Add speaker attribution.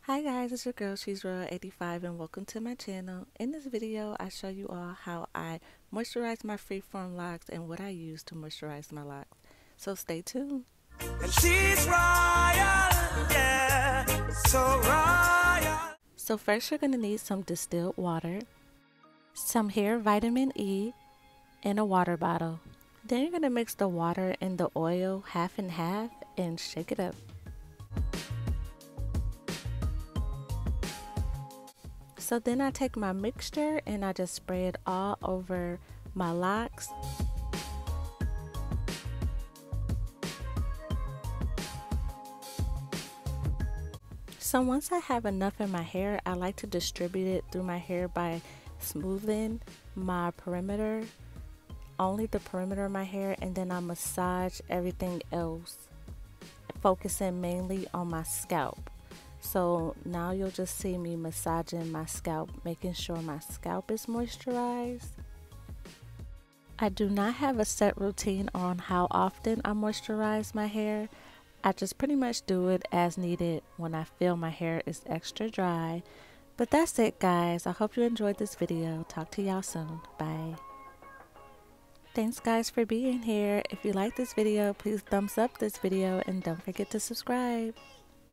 Speaker 1: Hi guys, it's your girl, She's Royal 85 and welcome to my channel. In this video, I show you all how I moisturize my Freeform locks and what I use to moisturize my locks. So stay tuned. And she's royal, yeah, so royal. So first you're going to need some distilled water, some hair vitamin E, and a water bottle. Then you're going to mix the water and the oil half and half and shake it up. So then I take my mixture and I just spray it all over my locks. So once I have enough in my hair, I like to distribute it through my hair by smoothing my perimeter, only the perimeter of my hair, and then I massage everything else, focusing mainly on my scalp. So now you'll just see me massaging my scalp, making sure my scalp is moisturized. I do not have a set routine on how often I moisturize my hair. I just pretty much do it as needed when I feel my hair is extra dry. But that's it guys. I hope you enjoyed this video. Talk to y'all soon. Bye. Thanks guys for being here. If you like this video, please thumbs up this video and don't forget to subscribe.